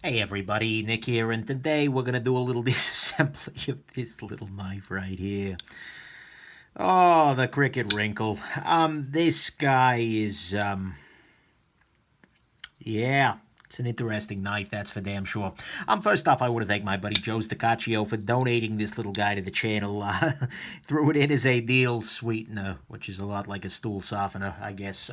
Hey everybody, Nick here, and today we're going to do a little disassembly of this little knife right here. Oh, the Cricket Wrinkle. This guy is, yeah, it's an interesting knife, that's for damn sure. First off, I want to thank my buddy Joe Stacaccio for donating this little guy to the channel. Threw it in as a deal sweetener, which is a lot like a stool softener, I guess.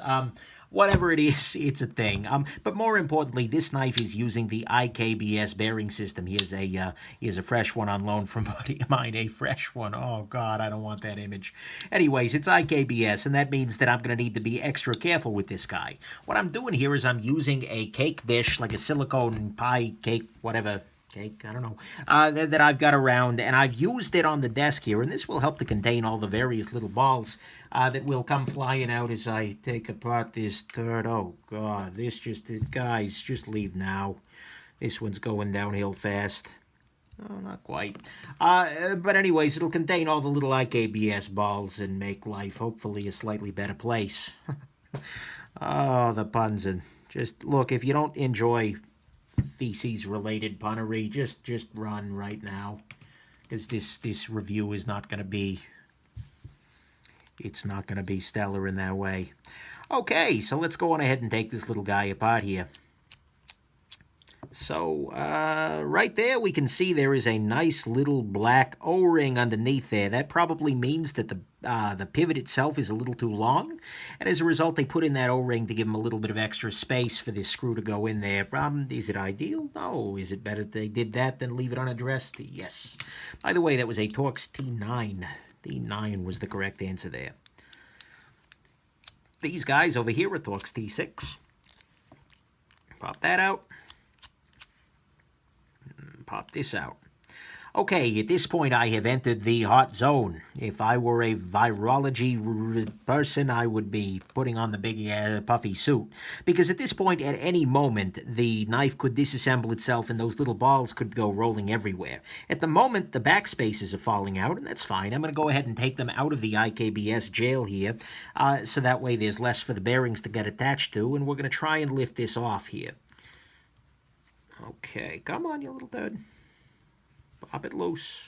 Whatever it is, it's a thing. But more importantly, this knife is using the IKBS bearing system. Here's a fresh one on loan from a buddy of mine. A fresh one. Oh God, I don't want that image. Anyways, it's IKBS, and that means that I'm going to need to be extra careful with this guy. What I'm doing here is I'm using a cake dish, like a silicone pie cake, whatever cake, I don't know, that I've got around, and I've used it on the desk here, and this will help to contain all the various little balls that will come flying out as I take apart this third. Oh, God, guys, just leave now. This one's going downhill fast. Oh, not quite. But anyways, it'll contain all the little IKBS balls and make life hopefully a slightly better place. Oh, the puns. And just look, if you don't enjoy feces-related punnery, just run right now. Because this review is not going to be... It's not going to be stellar in that way. Okay, so let's go on ahead and take this little guy apart here. So, right there we can see there is a nice little black O-ring underneath there. That probably means that the pivot itself is a little too long, and as a result they put in that O-ring to give them a little bit of extra space for this screw to go in there. Is it ideal? No. Is it better if they did that than leave it unaddressed? Yes. By the way, that was a Torx T9. T9 was the correct answer there. These guys over here are Torx T6. Pop that out. Pop this out. Okay, at this point I have entered the hot zone. If I were a virology person, I would be putting on the big puffy suit. Because at this point, at any moment, the knife could disassemble itself and those little balls could go rolling everywhere. At the moment, the back spaces are falling out, and that's fine. I'm going to go ahead and take them out of the IKBS jail here, so that way there's less for the bearings to get attached to, and we're going to try and lift this off here. Okay, come on, you little dude. Pop it loose.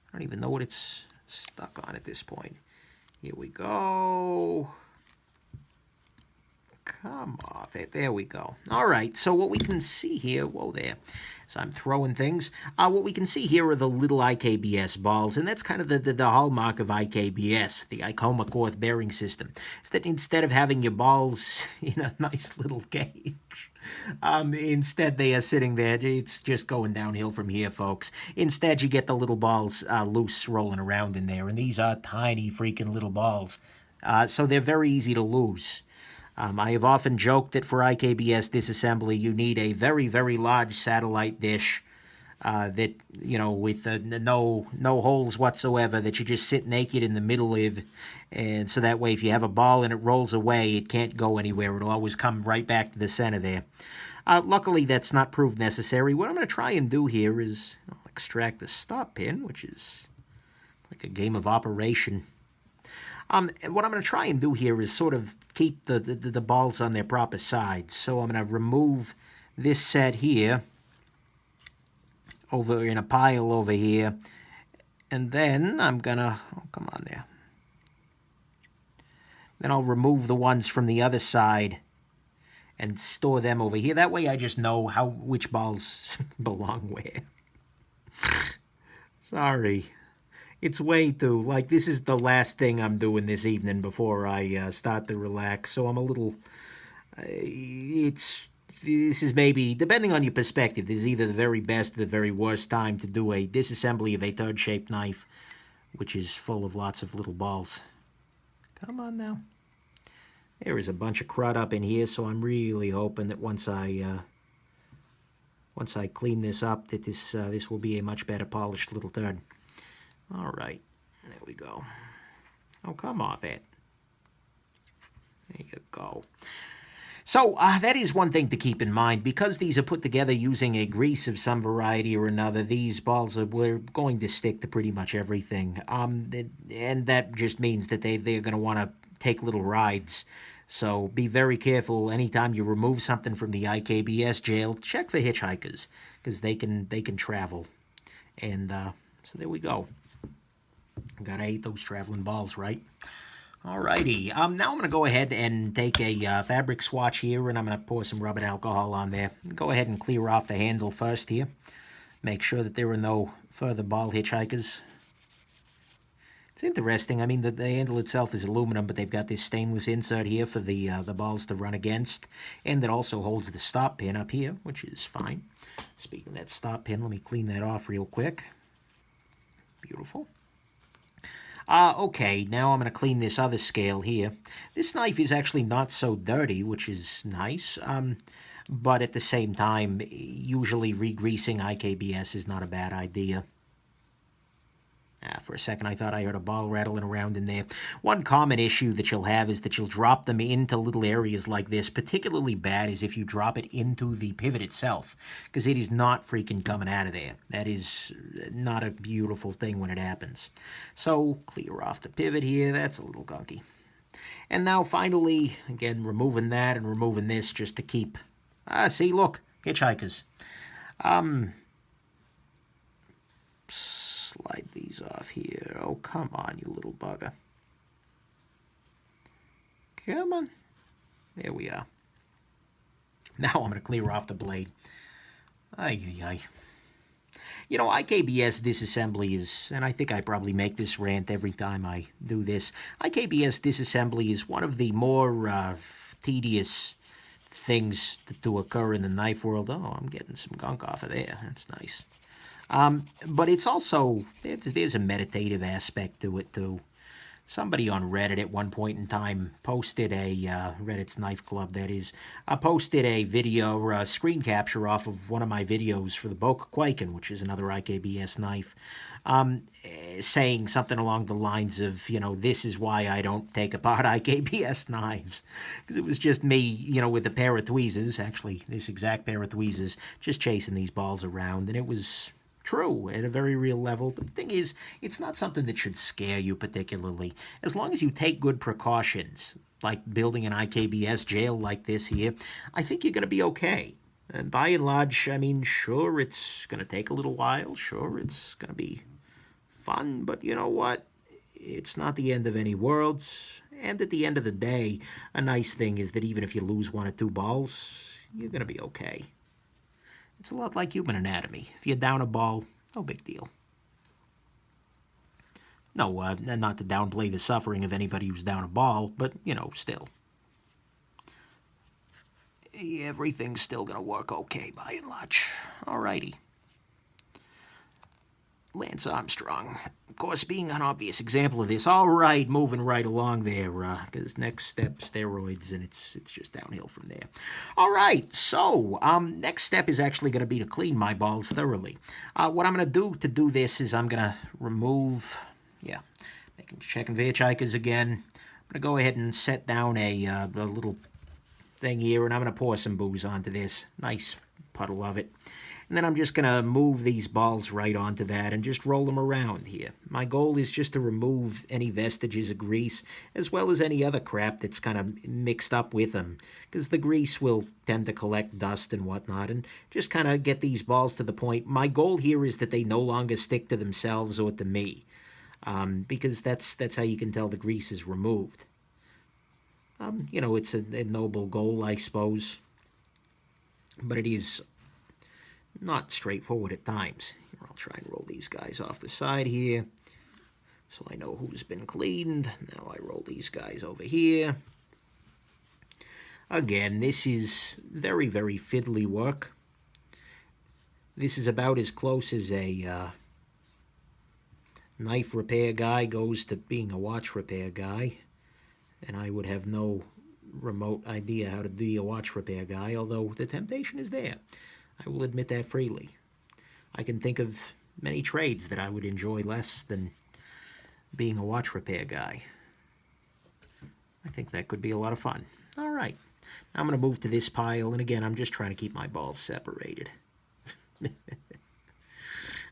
I don't even know what it's stuck on at this point. Here we go. Come off it. There we go. All right, so what we can see here, whoa there, so I'm throwing things. What we can see here are the little IKBS balls, and that's kind of the hallmark of IKBS, the Icomacorth bearing system. Is that instead of having your balls in a nice little cage, instead they are sitting there. It's just going downhill from here, folks. Instead, you get the little balls loose rolling around in there, and these are tiny freaking little balls. So they're very easy to lose. I have often joked that for IKBS disassembly, you need a very, very large satellite dish that, you know, with no holes whatsoever, that you just sit naked in the middle of, and so that way if you have a ball and it rolls away, it can't go anywhere. It'll always come right back to the center there. Luckily, that's not proved necessary. What I'm going to try and do here is I'll extract the stop pin, which is like a game of Operation. What I'm going to try and do here is sort of keep the balls on their proper sides. So I'm going to remove this set here over in a pile over here. And then I'm going to, oh, come on there. Then I'll remove the ones from the other side and store them over here. That way I just know which balls belong where. Sorry. It's way too, like, this is the last thing I'm doing this evening before I start to relax, so I'm a little, this is maybe, depending on your perspective, this is either the very best or the very worst time to do a disassembly of a third-shaped knife, which is full of lots of little balls. Come on now. There is a bunch of crud up in here, so I'm really hoping that once I clean this up, that this will be a much better polished little third. All right, there we go. Oh, come off it. There you go. So that is one thing to keep in mind. Because these are put together using a grease of some variety or another, these balls we're going to stick to pretty much everything. And that just means that they're going to want to take little rides. So be very careful anytime you remove something from the IKBS jail. Check for hitchhikers, because they can travel. And so there we go. Gotta hate those traveling balls, right? Alrighty. Now I'm going to go ahead and take a fabric swatch here, and I'm going to pour some rubbing alcohol on there. Go ahead and clear off the handle first here. Make sure that there are no further ball hitchhikers. It's interesting. I mean, the handle itself is aluminum, but they've got this stainless insert here for the balls to run against, and it also holds the stop pin up here, which is fine. Speaking of that stop pin, let me clean that off real quick. Beautiful. Okay, now I'm going to clean this other scale here. This knife is actually not so dirty, which is nice. But at the same time, usually re-greasing IKBS is not a bad idea. For a second, I thought I heard a ball rattling around in there. One common issue that you'll have is that you'll drop them into little areas like this. Particularly bad is if you drop it into the pivot itself, because it is not freaking coming out of there. That is not a beautiful thing when it happens. So clear off the pivot here. That's a little gunky. And now finally, again, removing that and removing this just to keep... see, look, hitchhikers. Slide these off here. Oh, come on, you little bugger. Come on. There we are. Now I'm going to clear off the blade. Ay, ay, ay. You know, IKBS disassembly is, and I think I probably make this rant every time I do this, IKBS disassembly is one of the more tedious things to occur in the knife world. Oh, I'm getting some gunk off of there. That's nice. But it's also, there's a meditative aspect to it, too. Somebody on Reddit at one point in time posted Reddit's Knife Club, that is, posted a video, or a screen capture off of one of my videos for the Boca Quaken, which is another IKBS knife, saying something along the lines of, you know, this is why I don't take apart IKBS knives. Because it was just me, you know, with a pair of tweezers, actually, this exact pair of tweezers, just chasing these balls around, and it was... true at a very real level. But the thing is, it's not something that should scare you particularly. As long as you take good precautions, like building an IKBS jail like this here, I think you're going to be okay. And by and large, I mean, sure, it's going to take a little while. Sure, it's going to be fun. But you know what? It's not the end of any worlds. And at the end of the day, a nice thing is that even if you lose one or two balls, you're going to be okay. It's a lot like human anatomy. If you're down a ball, no big deal. No, not to downplay the suffering of anybody who's down a ball, but, you know, still. Everything's still going to work okay by and large. Alrighty. Lance Armstrong, of course, being an obvious example of this. All right, moving right along there, because next step, steroids, and it's just downhill from there. All right, so next step is actually going to be to clean my balls thoroughly. What I'm going to do this is I'm going to remove, checking for hitchhikers again. I'm going to go ahead and set down a little thing here, and I'm going to pour some booze onto this. Nice puddle of it. And then I'm just going to move these balls right onto that and just roll them around here. My goal is just to remove any vestiges of grease, as well as any other crap that's kind of mixed up with them, because the grease will tend to collect dust and whatnot, and just kind of get these balls to the point. My goal here is that they no longer stick to themselves or to me, because that's how you can tell the grease is removed. You know, it's a noble goal, I suppose, but it is not straightforward at times. Here, I'll try and roll these guys off the side here so I know who's been cleaned. Now I roll these guys over here. Again, this is very, very fiddly work. This is about as close as a knife repair guy goes to being a watch repair guy. And I would have no remote idea how to be a watch repair guy, although the temptation is there. I will admit that freely. I can think of many trades that I would enjoy less than being a watch repair guy. I think that could be a lot of fun. All right. Now I'm going to move to this pile, and again, I'm just trying to keep my balls separated.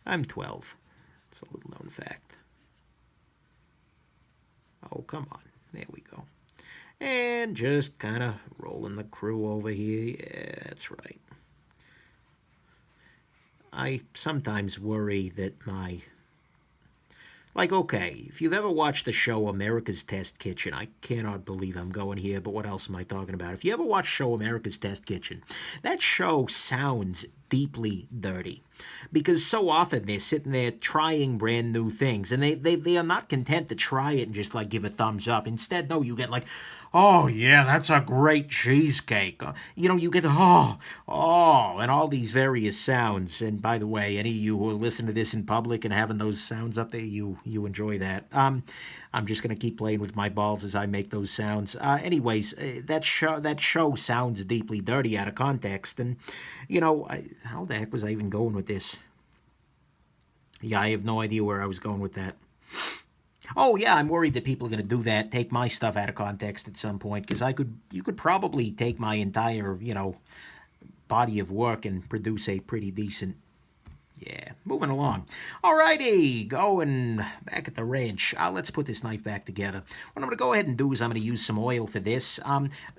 I'm 12. It's a little known fact. Oh, come on. There we go. And just kind of rolling the crew over here. Yeah, that's right. I sometimes worry that my... Like, okay, if you've ever watched the show America's Test Kitchen, I cannot believe I'm going here, but what else am I talking about? If you ever watched show America's Test Kitchen, that show sounds deeply dirty. Because so often they're sitting there trying brand new things, and they are not content to try it and just, like, give a thumbs up. Instead, no, you get, like, oh, yeah, that's a great cheesecake. You get, and all these various sounds. And by the way, any of you who are listening to this in public and having those sounds up there, you enjoy that. I'm just going to keep playing with my balls as I make those sounds. Anyways, that show sounds deeply dirty out of context. And, how the heck was I even going with this? Yeah, I have no idea where I was going with that. Oh yeah, I'm worried that people are going to do that, take my stuff out of context at some point, because you could probably take my entire, body of work and produce a pretty decent... Yeah, moving along. Alrighty, going back at the ranch. Let's put this knife back together. What I'm going to go ahead and do is I'm going to use some oil for this.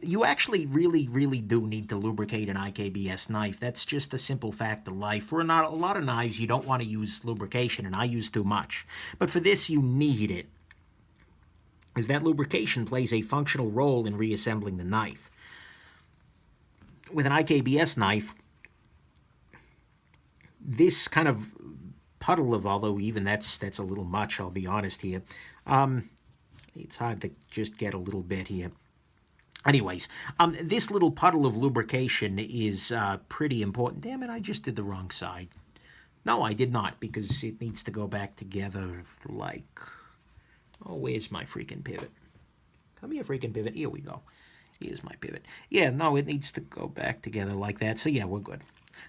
You actually really, really do need to lubricate an IKBS knife. That's just a simple fact of life. For a lot of knives, you don't want to use lubrication, and I use too much. But for this, you need it, as that lubrication plays a functional role in reassembling the knife. With an IKBS knife, this kind of puddle of, although even that's a little much, I'll be honest here. It's hard to just get a little bit here. Anyways, this little puddle of lubrication is pretty important. Damn it, I just did the wrong side. No, I did not, because it needs to go back together like... Oh, where's my freaking pivot? Come here, freaking pivot. Here we go. Here's my pivot. Yeah, no, it needs to go back together like that. So yeah, we're good.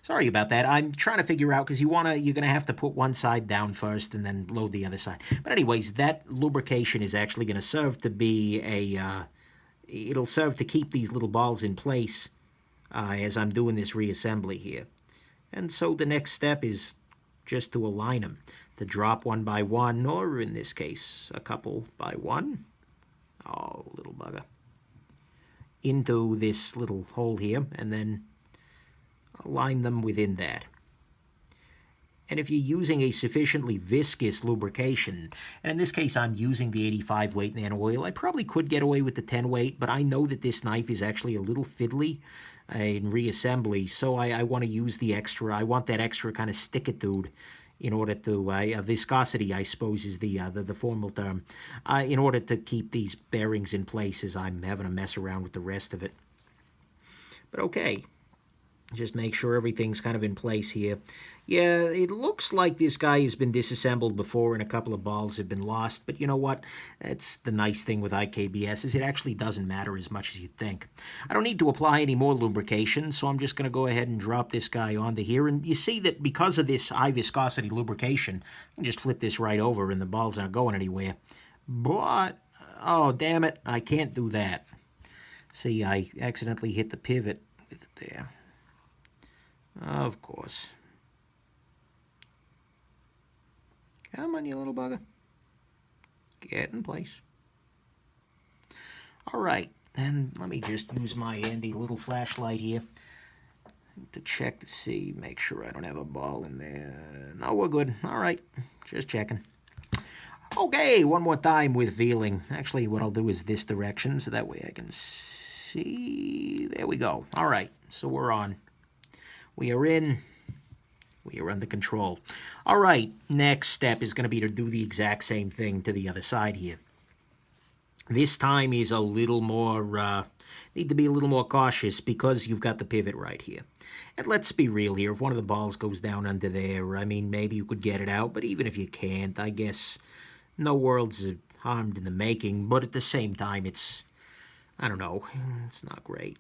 Sorry about that. I'm trying to figure out, because you're going to have to put one side down first and then load the other side. But anyways, that lubrication is actually going to serve to be it'll serve to keep these little balls in place as I'm doing this reassembly here. And so the next step is just to align them, to drop one by one, or in this case, a couple by one. Oh, little bugger. Into this little hole here, and then align them within that. And if you're using a sufficiently viscous lubrication, and in this case I'm using the 85 weight nano oil, I probably could get away with the 10 weight, but I know that this knife is actually a little fiddly in reassembly, so I want to use the extra. I want that extra kind of stickitude in order to, viscosity, I suppose, is the formal term, in order to keep these bearings in place as I'm having to mess around with the rest of it. But okay. Just make sure everything's kind of in place here. Yeah, it looks like this guy has been disassembled before and a couple of balls have been lost. But you know what? That's the nice thing with IKBS, is it actually doesn't matter as much as you think. I don't need to apply any more lubrication, so I'm just going to go ahead and drop this guy onto here. And you see that because of this high viscosity lubrication, I can just flip this right over and the balls aren't going anywhere. But, oh, damn it, I can't do that. See, I accidentally hit the pivot with it there. Of course. Come on, you little bugger. Get in place. All right, and let me just use my handy little flashlight here to check to see, make sure I don't have a ball in there. No, we're good. All right, just checking. Okay, one more time with veering. Actually, what I'll do is this direction, so that way I can see. There we go. All right, so we're on. We are in. We are under control. All right, next step is going to be to do the exact same thing to the other side here. This time is a little more, need to be a little more cautious because you've got the pivot right here. And let's be real here. If one of the balls goes down under there, I mean, maybe you could get it out. But even if you can't, I guess no world's harmed in the making. But at the same time, it's, I don't know, it's not great.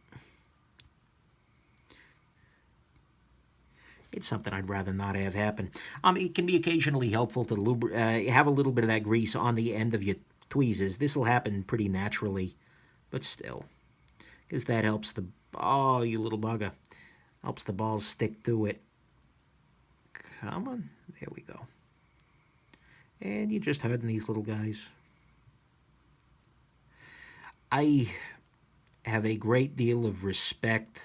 It's something I'd rather not have happen. It can be occasionally helpful to have a little bit of that grease on the end of your tweezers. This will happen pretty naturally, but still. Because that helps the... Oh, you little bugger. Helps the balls stick to it. Come on. There we go. And you're just hurting these little guys. I have a great deal of respect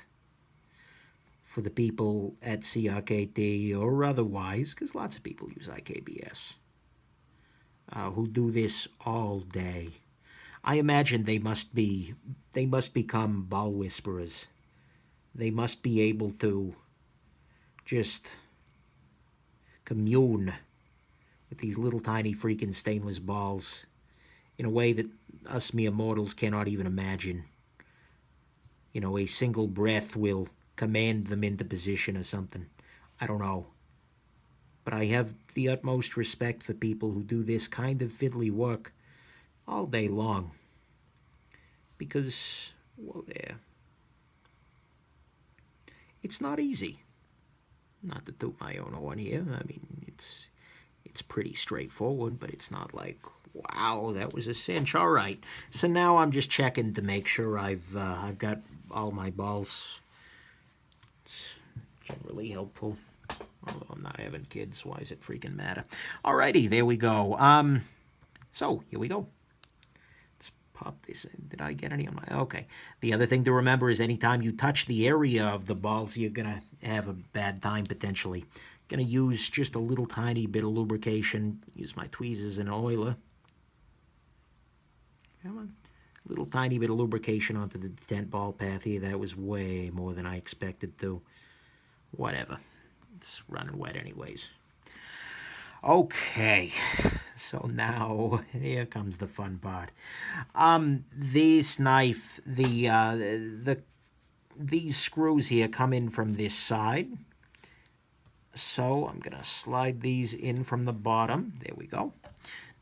for the people at CRKT or otherwise, because lots of people use IKBS, who do this all day. I imagine they must become ball whisperers. They must be able to just commune with these little tiny freaking stainless balls in a way that us mere mortals cannot even imagine. You know, a single breath will command them into position or something. I don't know. But I have the utmost respect for people who do this kind of fiddly work all day long. Because, well, it's not easy. Not to toot my own horn here. I mean, it's pretty straightforward, but it's not like, wow, that was a cinch. All right. So now I'm just checking to make sure I've got all my balls. It's generally helpful. Although I'm not having kids, why does it freaking matter? Alrighty, there we go. So here we go. Let's pop this in. Did I get any on my... Okay. The other thing to remember is anytime you touch the area of the balls, you're going to have a bad time potentially. Going to use just a little tiny bit of lubrication. Use my tweezers and oiler. Come on. Little tiny bit of lubrication onto the detent ball path here. That was way more than I expected to. Whatever. It's running wet anyways. Okay, so now here comes the fun part. This knife, these screws here come in from this side. So I'm gonna slide these in from the bottom. There we go.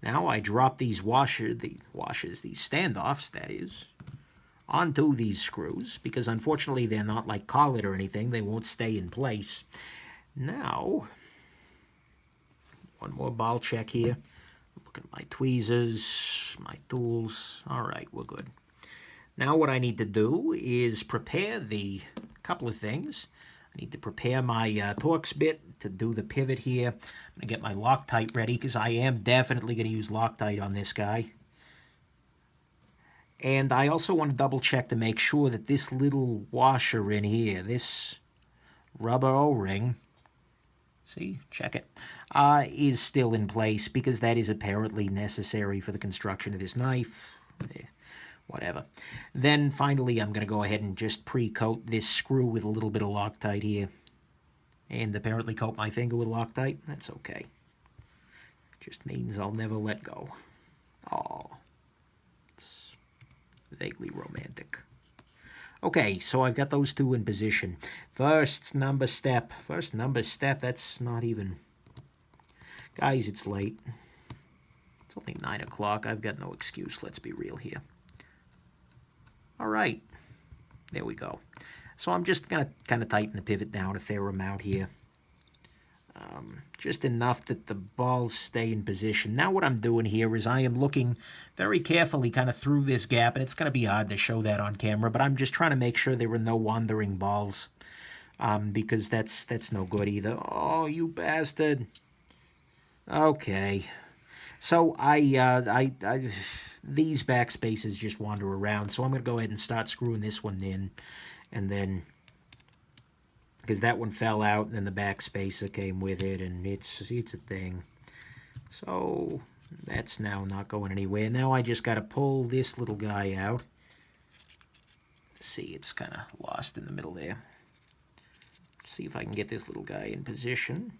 Now I drop these these standoffs, that is, onto these screws, because unfortunately they're not like collet or anything. They won't stay in place. Now, one more ball check here. Look at my tweezers, my tools. All right, we're good. Now what I need to do is prepare the couple of things. I need to prepare my Torx bit to do the pivot here. I'm going to get my Loctite ready because I am definitely going to use Loctite on this guy. And I also want to double check to make sure that this little washer in here, this rubber O-ring, see, check it, is still in place because that is apparently necessary for the construction of this knife. Whatever. Then finally I'm going to go ahead and just pre-coat this screw with a little bit of Loctite here. And apparently coat my finger with Loctite. That's okay. Just means I'll never let go. Oh, it's vaguely romantic. Okay, so I've got those two in position. First number step, that's not even... Guys, it's late. It's only 9 o'clock. I've got no excuse, let's be real here. All right, there we go. So I'm just going to kind of tighten the pivot down a fair amount here. Just enough that the balls stay in position. Now what I'm doing here is I am looking very carefully kind of through this gap, and it's going to be hard to show that on camera, but I'm just trying to make sure there are no wandering balls, because that's no good either. Oh, you bastard. Okay. So these back spaces just wander around, so I'm going to go ahead and start screwing this one in, and then, because that one fell out, and then the back spacer came with it, and it's a thing. So that's now not going anywhere. Now I just got to pull this little guy out. See, it's kind of lost in the middle there. See if I can get this little guy in position.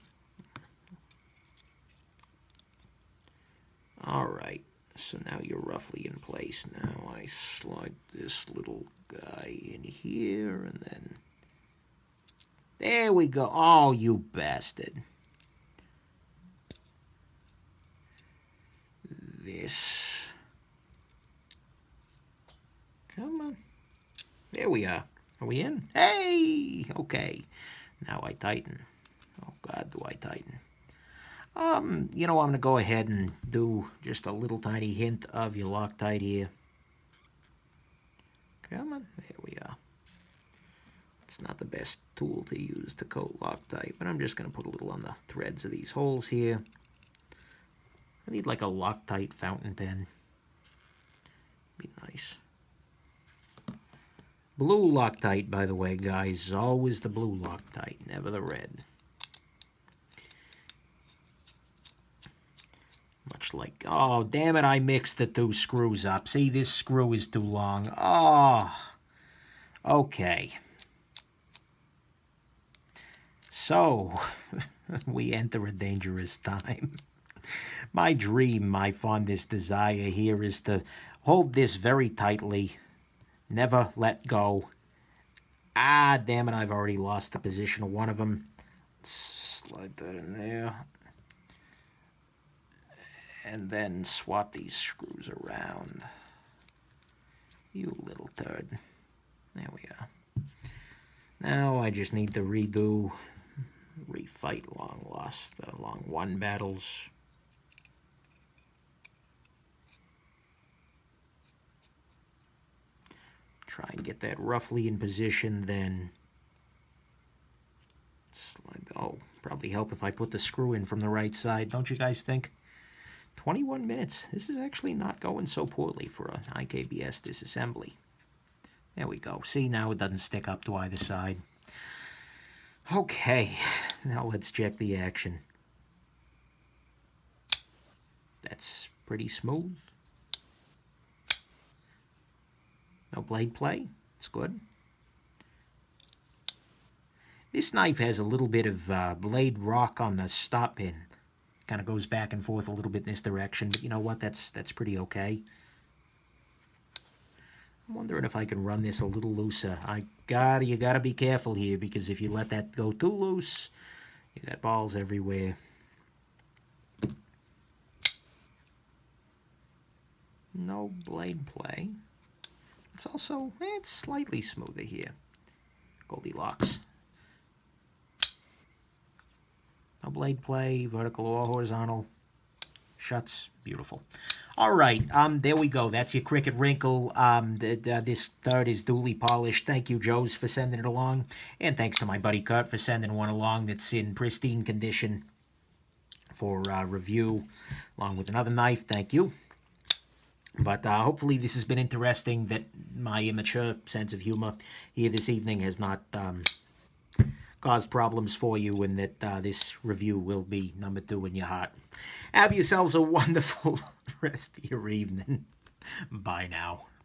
All right, so now you're roughly in place. Now I slide this little guy in here, and then... There we go. Oh, you bastard. This. Come on. There we are. Are we in? Hey! Okay. Now I tighten. Oh, God, do I tighten. You know, I'm going to go ahead and do just a little tiny hint of your Loctite here. Come on. There we are. It's not the best tool to use to coat Loctite, but I'm just going to put a little on the threads of these holes here. I need like a Loctite fountain pen. Be nice. Blue Loctite, by the way, guys. Always the blue Loctite, never the red. Much like, oh, damn it, I mixed the two screws up. See, this screw is too long. Oh, okay. So, we enter a dangerous time. My dream, my fondest desire here is to hold this very tightly, never let go. Ah, damn it, I've already lost the position of one of them. Slide that in there. And then swap these screws around. You little turd. There we are. Now I just need to refight long won battles. Try and get that roughly in position, then slide. Oh, probably help if I put the screw in from the right side, don't you guys think? 21 minutes. This is actually not going so poorly for an IKBS disassembly. There we go. See, now it doesn't stick up to either side. Okay, now let's check the action. That's pretty smooth. No blade play. It's good. This knife has a little bit of blade rock on the stop pin. Kind of goes back and forth a little bit in this direction, but you know what? That's pretty okay. I'm wondering if I can run this a little looser. You gotta be careful here, because if you let that go too loose, you got balls everywhere. No blade play. It's also, it's slightly smoother here. Goldilocks. No blade play, vertical or horizontal. Shuts. Beautiful. All right, there we go. That's your Cricut Wrinkle. This third is duly polished. Thank you, Joe's, for sending it along. And thanks to my buddy Kurt for sending one along that's in pristine condition for review, along with another knife. Thank you. But hopefully this has been interesting, that my immature sense of humor here this evening has not caused problems for you, and that this review will be number 2 in your heart. Have yourselves a wonderful rest of your evening. Bye now.